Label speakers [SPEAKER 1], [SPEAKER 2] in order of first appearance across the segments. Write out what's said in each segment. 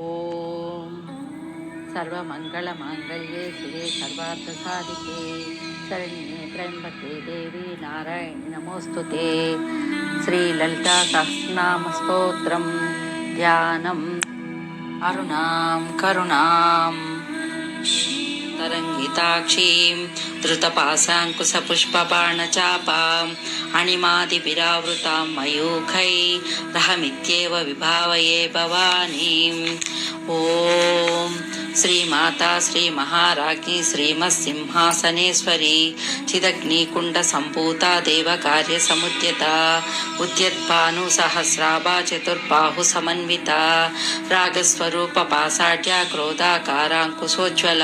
[SPEAKER 1] ఓం సర్వమంగళమాంగళ్యే శివే సర్వార్థసాధికే శరణ్యే త్ర్యంబకే దేవి నారాయణి నమోస్తుతే. శ్రీ లలితా సహస్రనామ స్తోత్రం ధ్యానం. అరుణాం కరుణాం తరంగితాక్షీం ధృతపాశాంకుశపుష్పబాణచాపాం అణిమాదిభిరావృతాం మయూఖై రహమిత్యేవ విభావయే భవానీం. ఓం శ్రీమాతా శ్రీ మహారాజ్ఞి శ్రీమత్సింహాసనేశ్వరి చిదగ్నికుండ సంభూత దేవకార్య సముద్యత ఉద్యత్పాను సహస్రాభా చతుర్బాహు సమన్విత రాగస్వరూప పాసాఢ్య క్రోధాకారాంకుశోజ్వల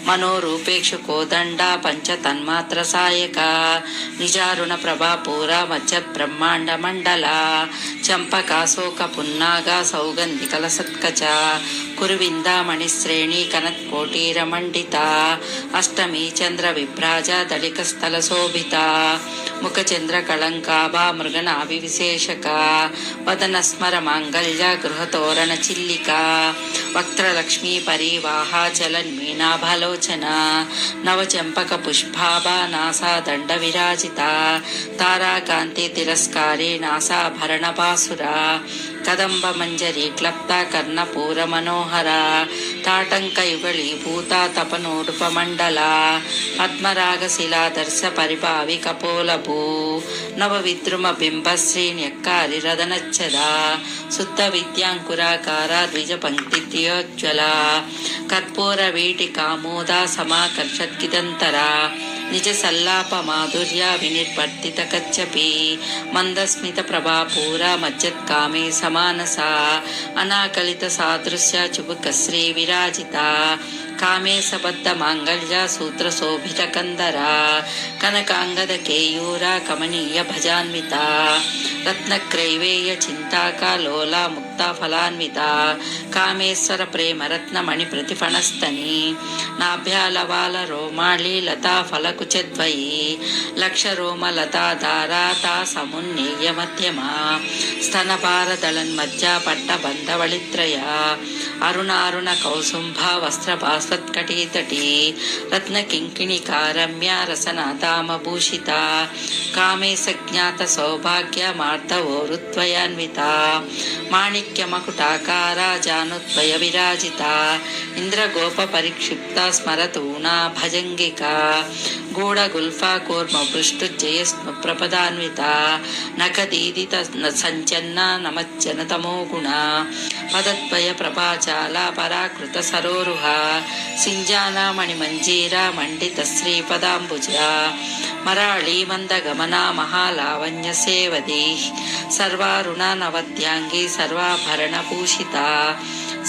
[SPEAKER 1] మనోరూపేక్షు కోదండ పంచతన్మాత్ర సాయక నిజారుణ ప్రభాపూర మధ్య బ్రహ్మాండ మండల చంపకాశోక పున్నాగ సౌగంధికల సత్కచ కురువిందామణి శ్రేణి కనత్కోటీరమండిత అష్టమి చంద్ర విభ్రాజ దళిక స్థల శోభిత ముఖచంద్ర కళంకాభా మృగనాభి విశేషక వదన స్మర మాంగళ్య గృహతోరణ చిల్లిక వక్త్రలక్ష్మీ పరివాహ చలన్మీనాభలోచన నవచంపక పుష్పాభా నాసా దండ విరాజిత తారాకాంతి తిరస్కారి నాసాభరణ బాసుర కదంబ మంజరి క్లప్త కర్ణపూర మనోహర తాటంక యుగళీభూత తపనోడుపమండల పద్మరాగశిలాదర్శ పరిభావి కపోలభూ నవ విద్రుమ బింబశ్రీన్యక్కారి రదనచ్చద శుద్ధ విద్యాంకురాకార ద్విజ పంక్తిద్యోజ్వల కర్పూర వీటి కామోద సమాకర్షద్గిదంతర నిజ సల్లాప మాధుర్య వినిర్వర్తిత కచ్చపి మందస్మిత ప్రభాపూర మజ్జత్కామే సమానస అనాకలిత సాదృశ్య చుబుక శ్రీ విరాజిత కామే సబద్ధ మాంగళ్య సూత్ర శోభిత కందర కనకాంగద కేయూర కమనీయ భజాన్విత రత్నక్రైవేయ చింతాకలోల ముక్త ఫలాన్విత కామేశ్వర ప్రేమరత్న మణి ప్రతిఫణస్తని నాభ్యాలవాల రోమాళి లతా ఫలకుచద్వయి లక్ష రోమ లతా ధారా తా సమున్నేయ మధ్యమా స్తనపారదళన్మధ్య పట్టబంధవళిత్రయ అరుణారుణ కౌసుంభ వస్త్ర భాస్వత్కటీతటీ రత్న కింకిణికారమ్య రసనాదామభూషిత కామేశ జ్ఞాత సౌభాగ్య మార్ధవోరుత్వయాన్విత మాణిక్య మకుటాకార జానుద్వయ విరాజిత ఇంద్రగోప పరిక్షిప్త స్మరతూనా భజంగిక గూఢ గుల్ఫా కూర్మ పృష్టు జయస్మ ప్రపదాన్విత నఖదీదిత సంచన్న నమజ్జన తమో గుణ పదద్వయ ప్రభాచాల పరాకృత సరోరుహ సింజానా మణిమంజీర మండిత శ్రీపదాంబుజ మరాళీ మందగమన మహాలావణ్య సేవది సర్వారుణ నవద్యాంగి సర్వాభరణ భూషిత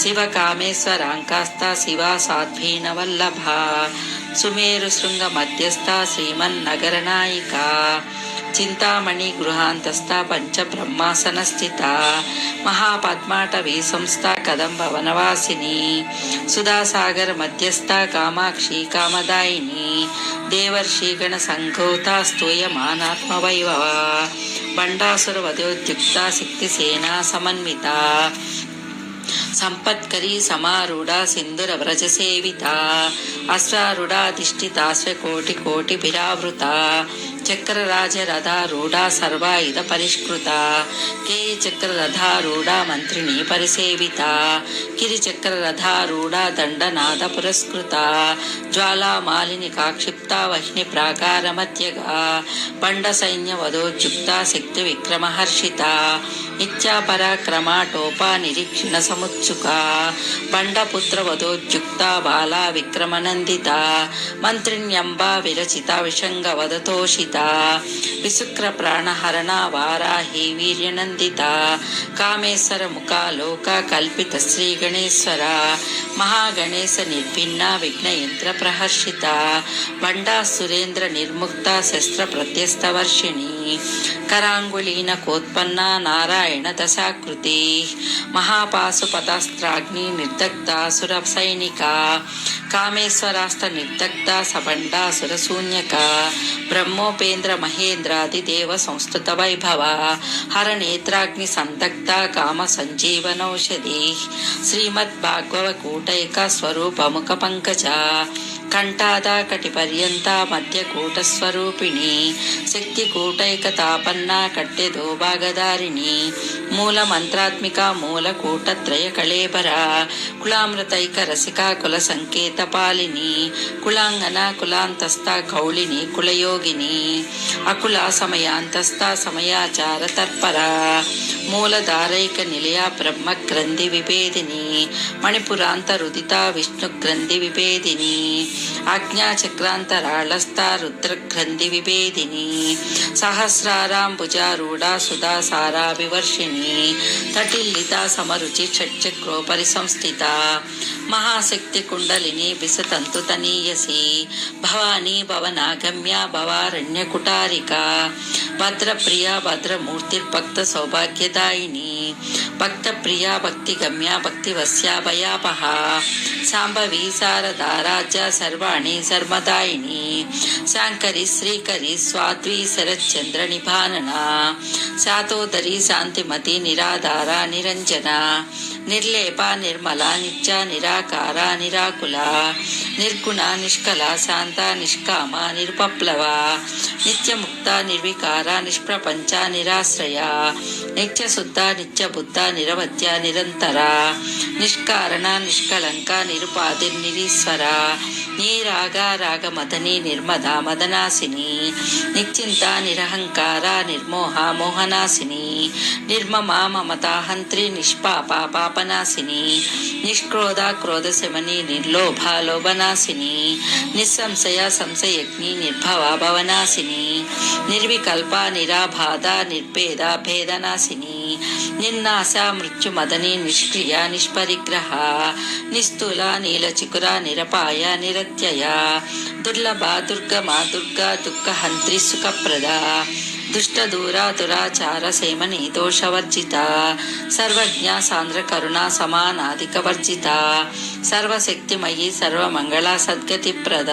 [SPEAKER 1] శివ కామేశ్వరాంకాస్త శివా సాధ్వీన వల్లభ సుమేరు శృంగ మధ్యస్థ శ్రీమన్నగర నాయిక చింతామణి గృహాంతస్థ పంచ బ్రహ్మాసన స్థిత మహాపద్మాటవీ సంస్థ కదంబ వనవాసిని సుధాసాగర మధ్యస్థ కామాక్షి కామదాయిని దేవర్షిగణ సంఘోత స్తూయమానాత్మ వైభవ బండాసుర వధోద్యుక్త శక్తిసేనా సమన్విత సంపత్కరీ సమారూఢ సింధుర వ్రజ సేవిత అశ్వారుఢాధిష్ఠితాశ్వ కోటి కోటి భిరావృత చక్రరాజరథారూఢ సర్వాయుధ పరిష్కృత కేయ చక్రరథారూఢ మంత్రిని పరిసేవిత కిరిచక్రరథారూఢ దండనాద పురస్కృత జ్వాలామాలిని కాక్షిప్త వహ్ని ప్రాకార మధ్యగా బండ సైన్య వధోద్యుక్త శక్తి విక్రమహర్షిత నిత్యా పరాక్రమాటోప నిరీక్షణ సముత్సుక బండపుత్ర వధోద్యుక్త బాలా విక్రమనందిత మంత్రిణ్యంబా విరచిత విషంగ వదతోషిత విశుక్ర ప్రాణహరణ వారాహి వీర్యనందిత కామేశ్వర ముఖాలోక కల్పిత శ్రీ గణేశ్వర మహాగణేశ నిర్భిన్న విఘ్నయంత్ర ప్రహర్షిత బండా సురేంద్ర నిర్ముక్త శస్త్ర ప్రత్యస్త వర్షిణి కరాంగులీన కోత్పన్న నారాయణ దశాకృతి మహాపాశుపతాస్త్రాగ్ని నిర్దగ్ధాసుర సైనిక కామేశ్వరాస్త నిర్దగ్ధ సబండాసుర శూన్యక బ్రహ్మోపే ఉపేంద్ర మహేంద్రాదిదేవ సంస్థుత వైభవ హరనేత్రాగ్ని సందగ్ధ కామ సంజీవనౌషధి శ్రీమద్భాగవకూటైక స్వరూపముఖ పంకజ కంఠాదాకటి పర్యంత మధ్యకూట స్వరూపిణి శక్తికూటైకతాపన్నా కట్టెదో భాగదారిణి మూల మంత్రాత్మిక మూలకూటత్రయ కళేబర కులామృతైక రసికా కుల సంకేత పాలిని కులాంగన కులాంతస్థ కౌళిని కులయోగిని అకుల సమయాంతస్థ సమయాచార తర్పర మూలధారైక నిలయ బ్రహ్మ గ్రంథి విభేదిని మణిపురాంతరుదిత విష్ణు గ్రంథి విభేదిని ఆజ్ఞాచక్రాంతరాళస్థ రుద్ర గ్రంథి విభేదిని సహస్రారాంబుజారూఢ సుధా సారాభివర్షిణి తటిల్లిత సమరుచి షట్చక్రోపరి సంస్థిత మహాశక్తి కుండలిని బిసతంతు తనీయసి భవానీ భవనాగమ్య భవారణ్య కుటారిక భద్రప్రియ భద్రమూర్తిర్భక్త సౌభాగ్యదాయిని భక్త ప్రియ భక్తి గమ్య భక్తి వస్యాభయాపహ సాంబవి శారదారాజ్య సర్వాణి సర్మదాయిని శాంకరి శ్రీకరి స్వాద్వి శరచంద్ర నిభానన శాతోదరి శాంతిమతి నిరాధార నిరంజన నిర్లేప నిర్మల నిత్య నిరాకార నిరాకుల నిర్గుణ నిష్కల శాంత నిష్కామ నిరుపప్లవ నిత్యముక్త నిర్వికార నిష్ప్రపంచ నిరాశ్రయ నిత్యశుద్ధ నిత్యబుద్ధ నిరవధ్య నిరంతర నిష్కారణ నిష్కళంక నిరుపాధి నిరీశ్వర నీరాగ రాగమదని నిర్మద మదనాశిని నిశ్చింత నిరహంకార నిర్మోహ మోహనాశిని నిర్మమ మమతాహంత్రి నిష్పాప పాపనాశిని నిష్క్రోధ క్రోధశమని నిర్లోభ లోభనాశిని నిస్సంశయ సంశయజ్ఞి నిర్భవ భవనాశిని నిర్వికల్ప నిరాబాధ నిర్భేద భేదనాశిని నిర్నాశ మృత్యుమదని నిష్క్రియ నిష్పరిగ్రహ నిస్థూల నీలచికుర నిరపాయ నిరత్యయ దుర్లభ దుర్గమా దుర్గా దుఃఖహంత్రి సుఖప్రద దుష్ట దూరా దురాచార సేమని దోషవర్జిత సర్వజ్ఞ సాంద్ర కరుణ సమానాధిక వర్జిత సర్వశక్తిమయీ సర్వమంగళ సద్గతి ప్రద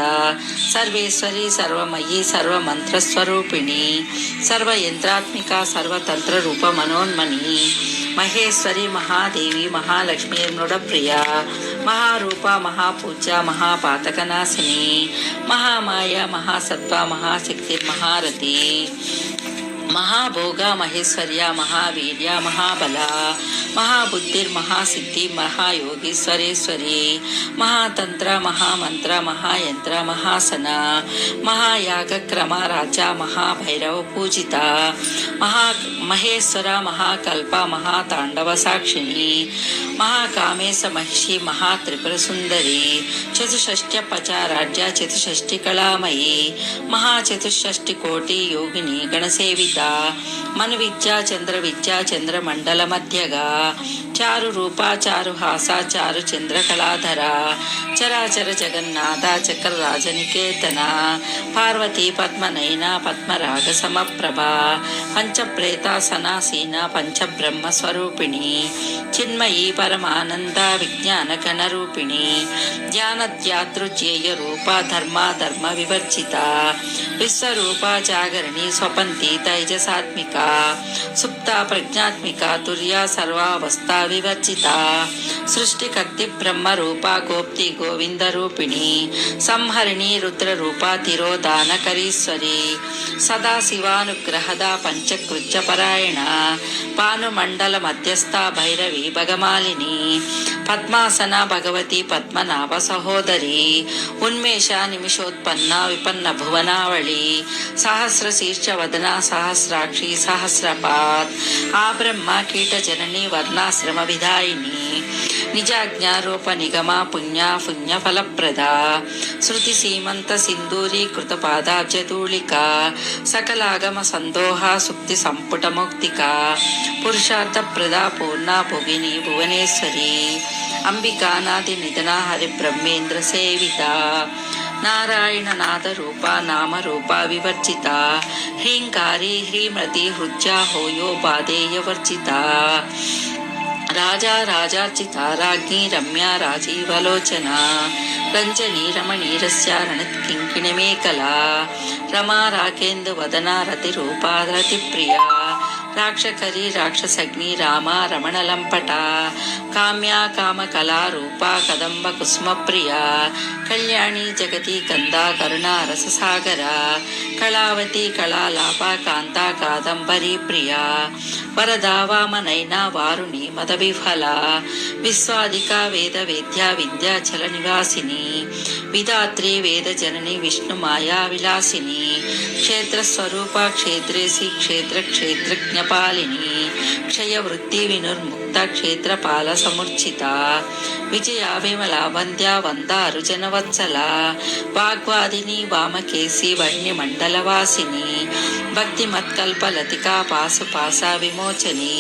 [SPEAKER 1] సర్వేశ్వరి సర్వమయీ సర్వమంత్రస్వరూపిణి సర్వయంత్రాత్మిక సర్వతంత్ర రూప మనోన్మణి మహేశ్వరి మహాదేవి మహాలక్ష్మి మృడప్రియ మహారూప మహాపూజ్య మహాపాతకనాశిని మహామాయ మహాసత్వ మహాశక్తి మహారథి మహాభోగ మహేశ్వర్య మహావీర్య మహాబల మహాబుద్ధిర్మహాసిద్ధి మహాయోగీశ్వరేశ్వరి మహాతంత్ర మహామంత్ర మహాయంత్ర మహాసన మహాయాగక్రమ రాజ మహాభైరవ పూజిత మహేశ్వర మహాకల్ప మహాతాండవ సాక్షిణి మహాకామేశ మహిషి మహాత్రిపుర సుందరి చతుషష్ట్యపచారాజ్య చతుషష్టి కళామయీ మహాచతుషష్టి కోటి యోగిని గణసేవిత మను విద్యా చంద్ర విద్యా చంద్రమండల మధ్యగా చారు రూప చారు హాస చారు చంద్రకళాధర చరాచర జగన్నాథ చక్ర రాజనికేతన పార్వతీ పద్మనయన పద్మరాగ సమప్రభ పంచప్రేతాసనాసీన పంచబ్రహ్మ స్వరూపిణి చిన్మయీ పరమానంద విజ్ఞాన గణరూపిణి ధ్యానధ్యాతృజ్యేయ రూప ధర్మ వివర్జిత విశ్వరూప జాగరణి స్వపంతి తైజసాత్మిక సుప్త ప్రజ్ఞాత్మిక తుర్య సర్వావస్థా వివర్జిత సృష్టికర్తి బ్రహ్మరూప గోప్తి గోవింద రూపిణి సంహరిణి రుద్రరూప తిరోదానకరీశ్వరి సదాశివానుగ్రహద పంచకృత్య పరాయణ పానుమండల మధ్యస్థ భైరవి భగమాలిని పద్మాసన భగవతి పద్మనాభ సహోదరి ఉన్మేష నిమిషోత్పన్న విపన్న భువనావళి సహస్ర శీర్ష వదన సహస్రాక్షి సహస్రపాత్ ఆ బ్రహ్మ కీట జనని వర్ణాశ్రమ విధాయిని నిజాజ్ఞారూప నిగమ పుణ్య ఫలప్రద శృతి సీమంత సింధూరీ కృత పాదాబ్జధూళిక సకలాగమ సందోహ సుక్తి సంపుట మౌక్తిక పురుషార్థ ప్రద పూర్ణ భోగిని భువనేశ్వరి అంబికానాది నిధన హరి బ్రహ్మేంద్ర సేవిత నారాయణ నాద రూప నామ రూప వివర్జిత హ్రీంకారి హ్రీమతి హృజ్యా హోయో బాధేయ వర్జిత రాజా రాజార్చితా రాజ్ఞి రమ్యా రాజీవలోచనా రంజనీ రమణీరస్య రణత్కింకిణిమేకలా రమా రాకేందు వదనా రతిరూపా రతిప్రియా రాక్షకరీ రాక్షసగ్ని రామా రమణలంపట కామ్యా కామకళారూపా కదంబ కుసుమప్రియా కళ్యాణి జగతి కందా కరుణా రససాగర కళావతి కళాలాపా కాంతా కాదంబరీ ప్రియా వరదా వామనైనా వారుణి మద విఫల విశ్వాదికా వేద వేద్యా వింధ్యాచల నివాసిని విధాత్రి వేద జనని విష్ణు మాయా విలాసిని క్షేత్రస్వరూప క్షేత్రేసి క్షేత్ర క్షేత్రజ్ఞపాలిని క్షయవృత్తి వినుర్ముక్త క్షేత్రపాల సముర్చిత విజయ విమల వంద్యా వందారు జనవత్సల వాగ్వాదిని వామకేసి వన్య మండలవాసిని భక్తి మత్కల్పలతికా పాశుపాశ విమోచని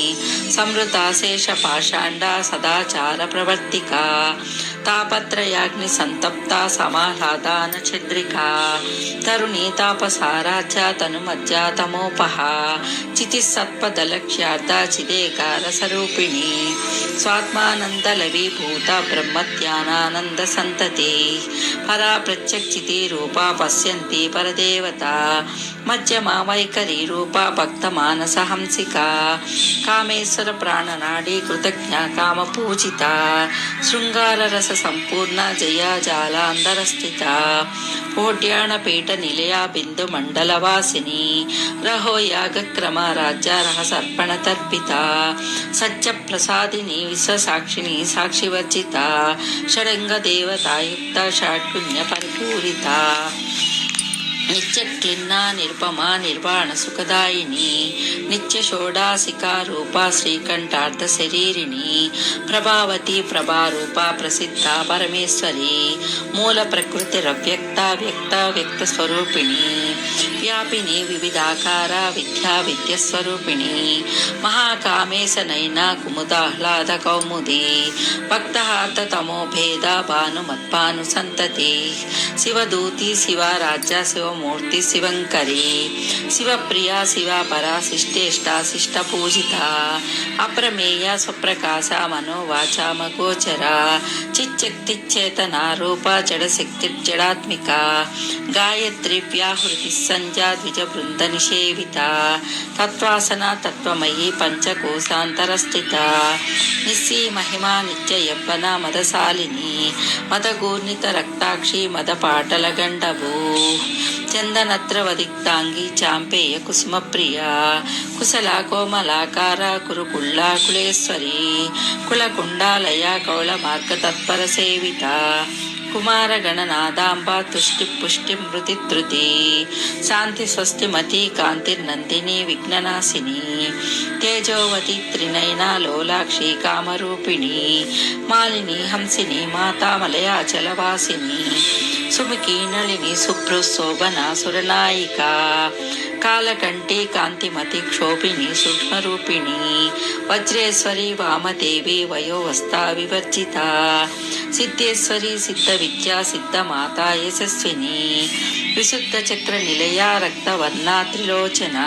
[SPEAKER 1] సమృతాశేష పాషాండ సదాచార ప్రవర్తికా తాపత్రయాగ్ని సంతప్త సమాహ్లాదాన చంద్రికా తరుణీ తాపసారాధ్య తనుమధ్య తమోపహ చితిసత్పదలక్ష్యార్థ చిదేకార స్వరూపిణి స్వాత్మానందలవీభూత బ్రహ్మత్యానానంద సంతతి పరా ప్రత్యక్షితి రూపా పశ్యంతి పరదేవత మధ్యమా వైఖరి రూపా భక్త మానస హంసిక కామేశ్వర ప్రాణనాడి కృతజ్ఞ కామ పూజిత శృంగార రస సంపూర్ణ జయ జాలాంధరస్థిత ఓడ్యాణ పీఠ నిలయ బిందు మండలవాసిని రహో యాగక్రమ రాజ్య రహసర్పణ తర్పిత సత్య ప్రసాదిని విశ్వసాక్షిని సాక్షివర్జిత షడంగ దేవతాయుక్త షాడ్గుణ్య పరిపూరిత నిత్య క్లిన్నా నిరుపమా నిర్వాణ సుఖదాయిని నిత్య షోడాసికా రూపా శ్రీకంఠార్థ శరీరిణి ప్రభావతి ప్రభారూప ప్రసిద్ధ పరమేశ్వరి మూల ప్రకృతి రవ్యక్త వ్యక్త వ్యక్త స్వరూపిణి వ్యాపిని వివిధాకార విద్యా విద్యస్వరూపిణి మహాకామేశనైన కుముదాహ్లాద కౌముది భక్తహార్త తమోభేద భానుమత్పాను సంతతి శివదూతి శివరాజ్య శివమూర్తి శివంకరి శివప్రియ శివపరా శిష్టేష్టా శిష్ట పూజిత అప్రమేయ స్వప్రకాశ మనోవాచామగోచర చిచ్చక్తిచేతన రూప జడశక్తి జడాత్మిక గాయత్రి వ్యాహృతి సంధ్యా ద్విజ బృంద నిషేవిత తత్వాసన తత్వమయీ పంచకోశాంతరస్థిత నిస్సీ మహిమా నిత్య యవ్వన మదశాలిని మదగూర్ణిత రక్తాక్షి మదపాటల గండభూ చందనత్రవదిక్తాంగి చాంపేయ కుసుమప్రియ కుశల కోమలాకార కురుకుళ్ళ కులేశ్వరి కులకుండాలయ కౌళ మార్గ తత్పర సేవిత కుమార గణనాదాంబ తుష్టి పుష్టి మృతి ధృతి శాంతి స్వస్తిమతి కాంతిర్నందిని విఘ్ననాశిని తేజోవతి త్రినయన లోలాక్షి కామరూపిణి మాలిని హంసిని మాతామలయాచలవాసిని సుముఖి నళిని శుభ్రశోభన సురనాయిక కాలకంఠి కాంతిమతి క్షోభిని సూక్ష్మరూపిణి వజ్రేశ్వరి వామదేవి వయోవస్థా వివర్జిత సిద్ధేశ్వరి సిద్ధ విద్యా సిద్ధమాత యశస్విని విశుద్ధ చక్ర నిలయ రక్తవర్ణ త్రిలోచన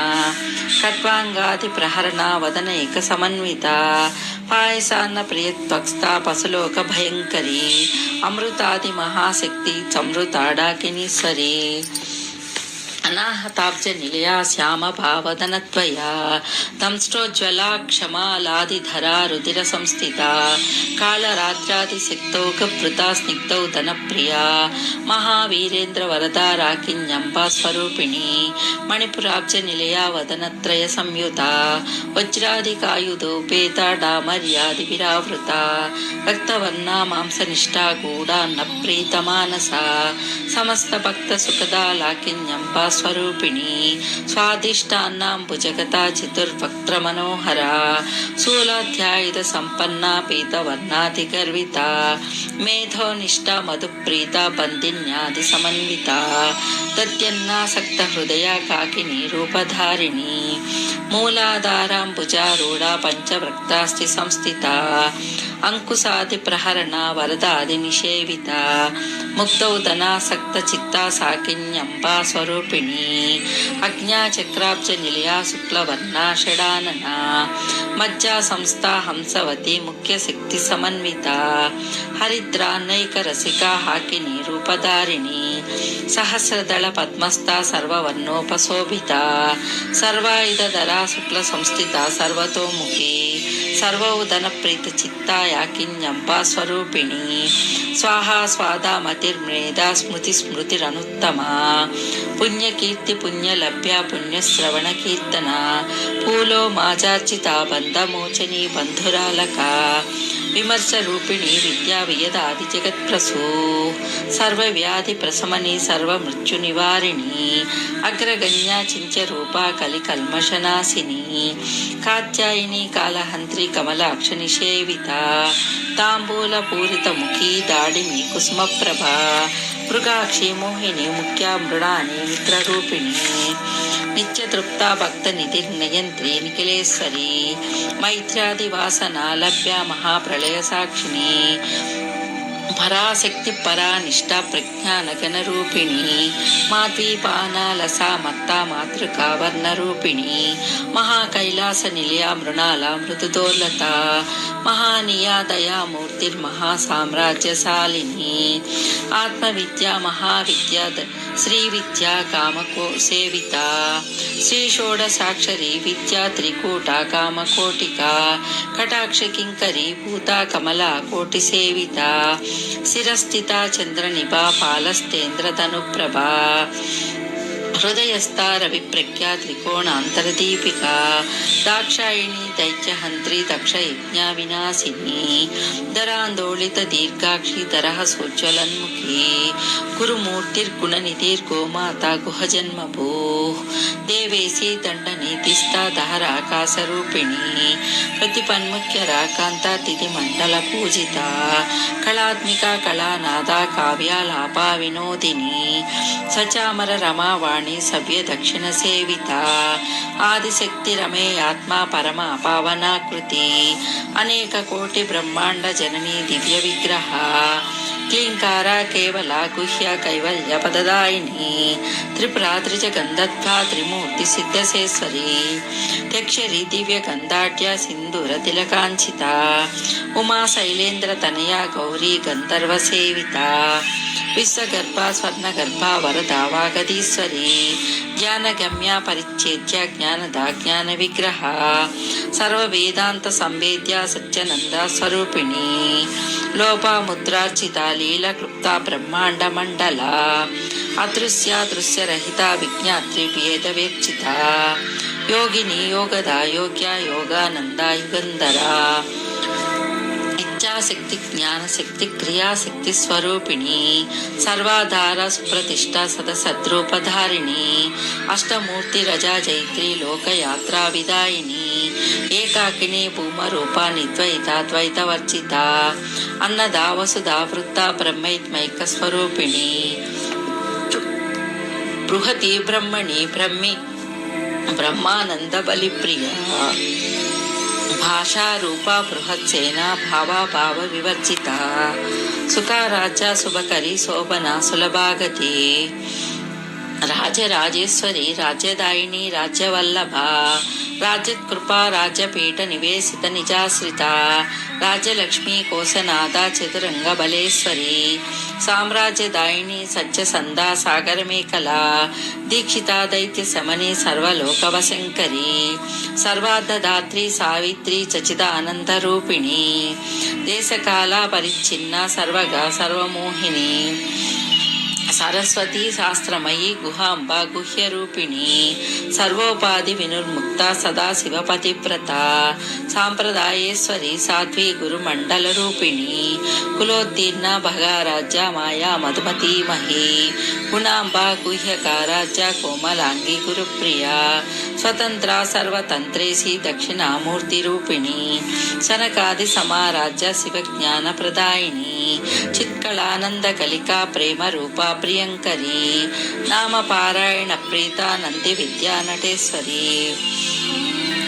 [SPEAKER 1] ఖడ్వాంగాది ప్రహరణ వదన ఏక సమన్విత పాయసాన్న ప్రియత్వక్స్త పశులోక భయంకరి అమృతాది మహాశక్తి సంవృతాడాకినీశ్వరి అనాహతాబ్జ నిలయా శ్యామ భావదనత్వయా దంష్టోజ్వలా క్షమాలాదిధరా రుధిర సంస్థిత కాళరాత్రాది శక్తౌకభృతా స్నిగ్ధౌ ధనప్రియా మహావీరేంద్ర వరదా రాకిన్యంబా స్వరూపిణి మణిపురాబ్జ నిలయా వదనత్రయ సంయుత వజ్రాదికాయుధోపేత డామర్యాది విరావృత రక్తవర్ణ మాంసనిష్టా గూఢాన్న ప్రీతమానస సమస్త భక్త సుఖదా లాకిన్యంబా స్వరూపిణి స్వాదిష్టాన్నాంబుజగత చతుర్వక్త్ర మనోహర శూలాధ్యాయుధ సంపన్న పీతవర్ణాది గర్విత మేధోనిష్ట మధుప్రీత బంధిన్యాది సమన్విత దద్యన్నాసక్త హృదయ కాకిని రూపధారిణి మూలాధారాంబుజారూఢ పంచవక్తాస్తి సంస్థిత అంకుశాది ప్రహరణ వరదాది నిషేవిత ముక్తౌదనాసక్త చిత్తా సాకిన్యంబా స్వరూపిణి అజ్ఞాచక్రాబ్జ నిలయా శుక్లవర్ణా షడాననా మజ్జా సంస్థా హంసవతి ముఖ్య శక్తి సమన్విత హరిద్రాన్నైక రసికా హాకిని రూపధారిణి సహస్రదళ పద్మస్థా సర్వవర్ణోపశోభిత సర్వాయుధరా శుక్ల సంస్థిత సర్వతోముఖి సర్వోదన ప్రీత చిత్తా యాకిన్యంబా స్వరూపిణి స్వాహా స్వాదా మతిర్మేధా స్మృతి స్మృతిరనుత్తమా పుణ్యకీర్తి పుణ్యలభ్య పుణ్యశ్రవణ కీర్తన పూలో మాజార్చిత బంధమోచని బంధురాలక విమర్శ రూపిణి విద్యా వియదాది జగత్ప్రసూ సర్వవ్యాధి ప్రశమని సర్వమృత్యు నివారిణి అగ్రగణ్యా చింత్య రూపా కలి కల్మషనాశిని కాత్యాయిని కాళహంత్రి కమలాక్ష నిషేవిత తాంబూల పూరిత ముఖీ దాడిమి కుసుమప్రభ మృగాక్షి మోహిని ముఖ్య మృడాని మిత్రరూపిణి నిత్యతృప్త భక్త నిధిర్నయంత్రి నిఖిలేశ్వరి మైత్ర్యాది వాసన లభ్య మహాప్రళయ సాక్షిణి పరాశక్తి పరానిష్ట ప్రజ్ఞానగణ రూపిణి మాద్వీపానాలసా మత్తా మాతృకా వర్ణ రూపిణి మహాకైలాస నిలయ మృణాల మృదుదోర్లత మహానియా దయామూర్తిర్మహా సామ్రాజ్యశాలిని ఆత్మవిద్యా మహావిద్య శ్రీ విద్యా కామకో సేవిత శ్రీ షోడసాక్షరి విద్యా త్రికూట కామకోటిక కటాక్ష కింకరి భూత కమలా కోటి సేవిత శిరస్థిత చంద్రనిభా పాలస్తేంద్రధనుప్రభా హృదయస్థా రవిప్రఖ్యా త్రికోణాంతరదీపిక దాక్షాయిణి దైత్యహంత్రి దక్ష యజ్ఞా వినాశిని ధరాందోళిత దీర్ఘాక్షి ధరః సోజ్వలన్ముఖి గురుమూర్తిర్గుణనిధిర్గోమాత గుహజన్మభూ దేవేశీ దండనీతిస్థా దహరాకాశరూపిణి ప్రతిపన్ముఖ్య రాకాంత తిథి మండల పూజిత కళాత్మిక కళానాద కావ్యాలాపా వినోదిని సచామర రమావాణి సవ్య దక్షిణ సేవిత ఆదిశక్తి రమే ఆత్మా పరమ పావనాకృతి అనేక కోటి బ్రహ్మాండ జననీ దివ్య విగ్రహ క్లీంకార కేవల గుహ్య కైవల్య పదదాయిని త్రిపురా త్రిజగంధత్వా త్రిమూర్తి సిద్ధసేశ్వరి త్యక్షరి దివ్య గంధాఢ్య సింధూర తిలకాంచిత ఉమా శైలేంద్ర తనయ గౌరీ గంధర్వ సేవిత విశ్వగర్భ స్వర్ణగర్భ వరదా వాగదీశ్వరి జ్ఞానగమ్య పరిచ్ఛేద్య జ్ఞానదా జ్ఞాన విగ్రహ సర్వవేదాంత సంవేద్య సత్యనంద స్వరూపిణి లోపాముద్రార్చిత లీల క్లుప్త బ్రహ్మాండ మండల అదృశ్య దృశ్యరహిత విజ్ఞాత్రి భేద వేక్షిత యోగిని యోగదా యోగ్య యోగానంద యుగంధర శక్తి జ్ఞానశక్తి క్రియాశక్తి స్వరూపిణి సర్వాధార సుప్రతిష్ట సదసద్రూపధారిణి అష్టమూర్తి రజా జైత్రి లోకయాత్రా విదాయిని ఏకాకిని భూమరూప నిద్వైత వర్జిత అన్నదా వసుధా వృత్త బ్రహ్మైత్మైక స్వరూపిణి బృహతి బ్రహ్మణి బ్రహ్మానంద బలిప్రియ భాషా రూప బృహత్సేన భావ వివర్జిత సుఖరాజ్య శుభకరి శోభన సులభాగతి రాజరాజేశ్వరి రాజ్యదాయిని రాజ్యవల్లభ రాజ్యకృపా రాజ్యపీఠ నివేశిత నిజాశ్రిత రాజ్యలక్ష్మీ కోశనాథ చతురంగ బలేశ్వరి సామ్రాజ్యదాయిని సత్యసందా సాగరమేకల దీక్షిత దైత్య శమని సర్వలోకవశంకరి సర్వార్ధదాత్రి సావిత్రి చచిదానంద రూపిణి దేశకాల పరిచ్ఛిన్న సర్వగా సర్వమోహిని సరస్వతి శాస్త్రమయీ గుహాంబ గుహ్యరూపిణి సర్వోపాధి వినుర్ముక్త సదాశివ పతివ్రత సాంప్రదాయేశ్వరి సాధ్వి గురుమండల రూపిణి కులోత్తీర్ణ భగారాజ్య మాయా మధుమతీమహి గుణాంబ గుహ్యకారాజ్య కోమలాంగి గురుప్రియ స్వతంత్ర సర్వతంత్రేసి దక్షిణామూర్తి రూపిణి సనకాది సమారాజ్య శివజ్ఞాన ప్రదాయిని చిత్కళానంద కలికా ప్రేమ రూపా ప్రియంకరి నామ పారాయణ ప్రీత నంది విద్యా నటేశ్వరి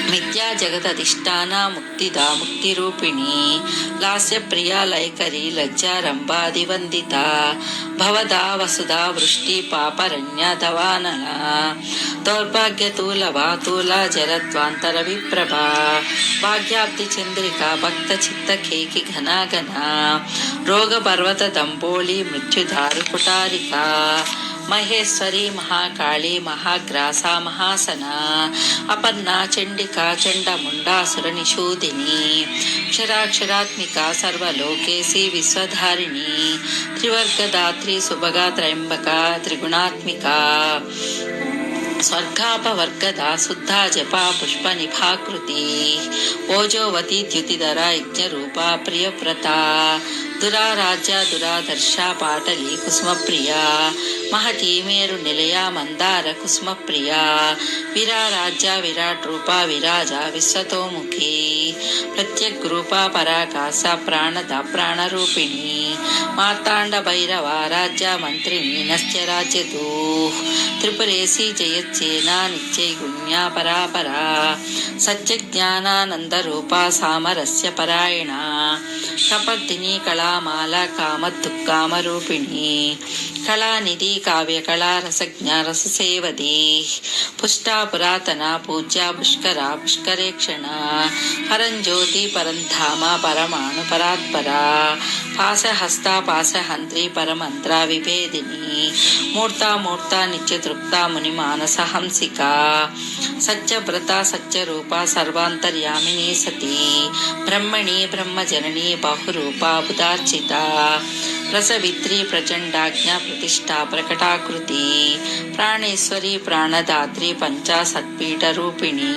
[SPEAKER 1] మిథ్యా జగదధిష్టాన ముక్తిదా ముక్తిరూపిణి లాస్యప్రియా లయకరి లజ్జారంభాదివందిత భవదా వసుదా వృష్టి పాపరణ్య దవానల దౌర్భాగ్యతూల వాతూల జరద్వాంతర విప్రభా భాగ్యాబ్ది చంద్రిక భక్త చిత్త కేకి ఘనాఘన రోగ పర్వత దంబోళి మృత్యుధారు కుటారిక మహేశ్వరి మహాకాళి మహాగ్రాస మహాసన అపర్ణ చండికా చండముండాసుర నిషూదిని క్షరాక్షరాత్మిక సర్వలోకేసి విశ్వధారిణి త్రివర్గదాత్రి సుభగా త్రయంబక త్రిగుణాత్మిక స్వర్గాపవర్గదా శుద్ధా జపా పుష్ప నిభాకృతి ఓజోవతి ద్యుతిధర యజ్ఞరూప ప్రియవ్రత దురారాజ్య దురాదర్శ పాటలి కుసుమప్రియ మహతీ మేరు నిలయ మందార కుసుమప్రియ విరారాజ్య విరాట్ రూప విరాజ విశ్వతోముఖి ప్రత్యగ్రూప పరాకాశ ప్రాణద ప్రాణరూపిణి మార్తాండ భైరవ రాజ్య మంత్రిని నస్త్యరాజ్యతూ త్రిపురేసి జయచ్చేనా నిత్యైగుణ్యా పరాపరా సత్యజ్ఞానానందరూప సామరస్య పరాయణ కపర్దిని కళామాల కామదుఃఖామరూపిణి కళానిధి కావ్యకళా రసజ్ఞ రససేవది పుష్టా పురాతన పూజ్య పుష్కర పుష్కరేక్షణ పరంజ్యోతి పరంధామ పరమాణు పరాత్పర పాశహస్త పాశహంత్రి పరమంత్ర విభేదిని మూర్త నిత్యతృప్త ముని మానస హంసిక సత్యవ్రత సత్యరూప సర్వాంతర్యామిని సతి బ్రహ్మణి బ్రహ్మజనని బహురూప బుధార్చిత రసవిత్రి ప్రచండాజ్ఞ ప్రతిష్టా ప్రకటాకృతి ప్రాణేశ్వరి ప్రాణదాత్రి పంచాసత్పీఠరూపిణి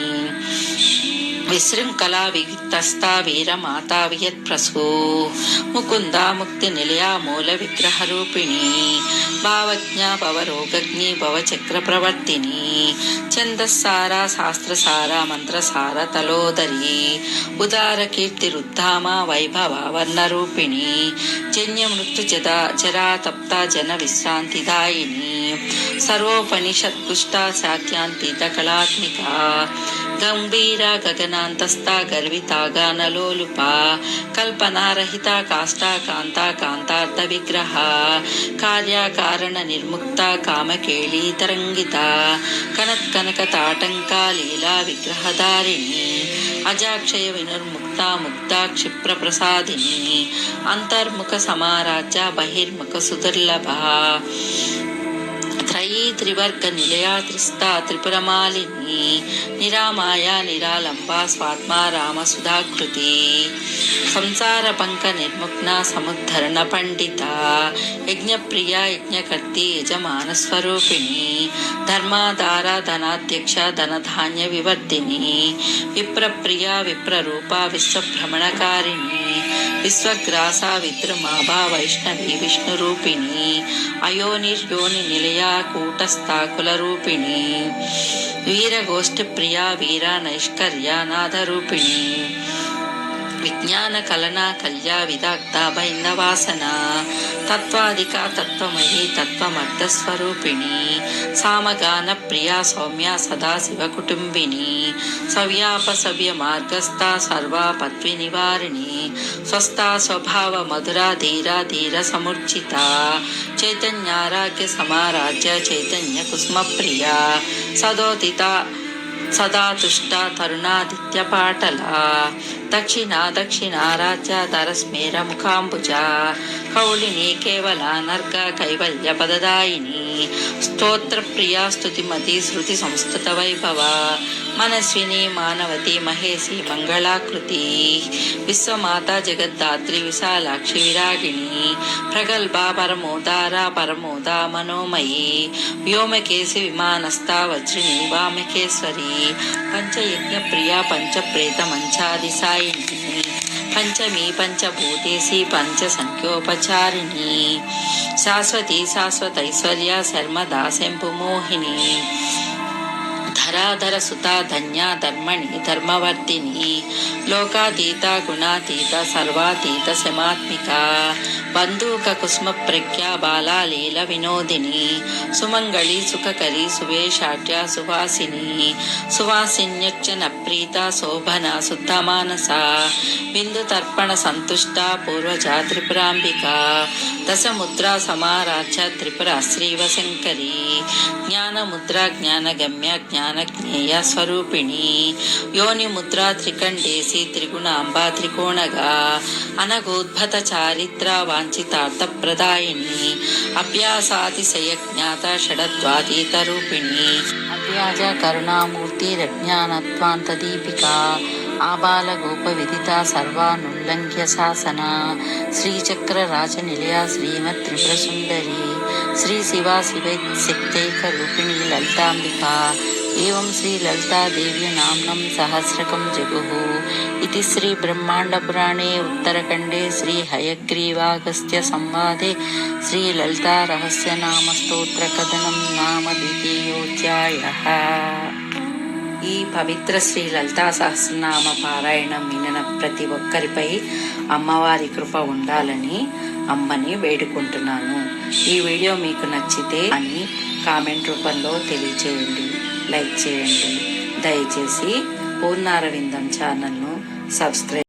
[SPEAKER 1] విశృంఖలా విత్తస్తా వీరమాతా వియత్ప్రసూ ముకుంద ముక్తి నిలయ మూల విగ్రహరూపిణి భావజ్ఞ భవరోగజ్ఞి భవచక్ర ప్రవర్తిని ఛందస్సార శాస్త్రసార మంత్రసార తలోదరి ఉదార కీర్తి రుద్ధామ వైభవ వర్ణరూపిణి జన్య మృత్యు జరాతప్త జన విశ్రాంతిదాయిని సర్వోపనిషత్పుష్ట శాత్యాంతిత కళాత్మిక గంభీర గగనాంతస్థ గర్వితాగానలోలుప కల్పనారహిత కాష్టా కాంతా కాంతార్థ విగ్రహ కార్యకారణ నిర్ముక్త కామకేళీ తరంగిత కనత్కనక తాటంకా లీలా విగ్రహధారిణి అజాక్షయ వినుర్ముక్త ముక్త క్షిప్ర ప్రసాదిని అంతర్ముఖ సమారాజ్య బహిర్ముఖ సుదుర్లభ త్రయీ త్రివర్గ నిలయా త్రిస్తా త్రిపురమాలిని నిరామాయ నిరాలంబ స్వాత్మ రామ సుధాకృతి సంసార పంక నిర్ముగ్న సముద్ధరణ పండిత యజ్ఞప్రియ యజ్ఞకర్తి యజమాన స్వరూపిణి ధర్మాధార ధనాధ్యక్ష ధనధాన్య వివర్ధిని విప్రప్రియ విప్రరూప విశ్వభ్రమణకారిణి విశ్వగ్రాస విద్రుమాభ వైష్ణవి విష్ణురూపిణి అయోనిర్యోని నిలయ కూటస్థాకుల రూపిణి వీరగోష్ఠి ప్రియా వీర నైష్కర్య నాదరూపిణి విజ్ఞాన కలనా కల్యా విదగ్ధ బైందవాసన తత్వాధిక తత్వమయీ తత్వమర్థస్వరూపిణి సామగాన ప్రియా సౌమ్య సదాశివ కుటుంబిని సవ్యాపసవ్య మార్గస్థ సర్వాపత్వి నివారిణి స్వస్థా స్వభావ మధురా ధీరా ధీర సముర్చిత చైతన్యారాగ్య సమారాజ్య చైతన్య కుసుమ ప్రియ సదోదిత సదా తుష్ట తరుణాదిత్య పాటల దక్షిణారాధ్య ధరస్మేర ముఖాంబుజ కౌళిని కేవల నర్గ కైవల్య పదదాయిని స్తోత్ర ప్రియా స్తుతిమతి శృతి సంస్కృత వైభవ మనస్విని మానవతి మహేసి మంగళాకృతి విశ్వమాత జగద్ధాత్రి విశాలాక్షి విరాగిణి ప్రగల్భ పరమోదా మనోమయి వ్యోమకేసి విమానస్థ వజ్రిని వామకేశ్వరి పంచయజ్ఞ ప్రియా పంచప్రేత మంచాదిసాయిని పంచమీ పంచభూతేసి పంచ సంఖ్యోపచారిణి శాశ్వతైశ్వర్య శర్మదా శంభుమోహిని ధరాధర సుతా ధన్య ధర్మణి ధర్మవర్ధిని లోకాతీత గుణాతీత సర్వాతీత శమాత్మిక బంధూక కుస్మ ప్రఖ్యా బాలా లీల వినోదిని సుమంగళి సుఖకరి సువేషాట్య సువాసిని సువాసిన్యర్చన ప్రీత శోభన శుద్ధమానస బిందు తర్పణ సంతుష్ట పూర్వజా త్రిపురాంబిక దశముద్రా సమారాధ్య త్రిపుర శ్రీవశంకరి జ్ఞానముద్ర జ్ఞానగమ్య జ్ఞానజ్ఞేయ స్వరూపిణి యోని ముద్రా త్రికండేసి త్రిగుణాంబా త్రికోణగా అనగోద్భత చారిత్ర వాంఛితార్థప్రదాయిని అభ్యాసాతిశయ జ్ఞాత షడద్వాతీత రూపిణి అవ్యాజ కరుణామూర్తి రజ్ఞానత్వాంత దీపిక ఆబాల గోప విదిత సర్వానుల్లంఘ్య శాసన శ్రీచక్ర రాజనిలయ శ్రీమత్ త్రిపుర సుందరి శ్రీ శివా శివైశక్తైక రూపిణి లలితాంబిక ఏవం శ్రీ లలితాదేవి నామ్నం సహస్రకం జగుః ఇది శ్రీ బ్రహ్మాండ పురాణే ఉత్తరఖండే శ్రీ హయగ్రీవాగస్త్య సంవాదే శ్రీ లలితా రహస్య నామ స్తోత్ర కథనం నామ ద్వితీయోధ్యాయః. ఈ పవిత్ర శ్రీ లలితా సహస్రనామ పారాయణం వినిన ప్రతి ఒక్కరిపై అమ్మవారి కృప ఉండాలని అమ్మని వేడుకుంటున్నాను. ఈ వీడియో మీకు నచ్చితే అని కామెంట్ రూపంలో తెలియచేయండి, లైక్ చేయండి. దయచేసి పూర్ణారవిందం ఛానల్ను సబ్స్క్రైబ్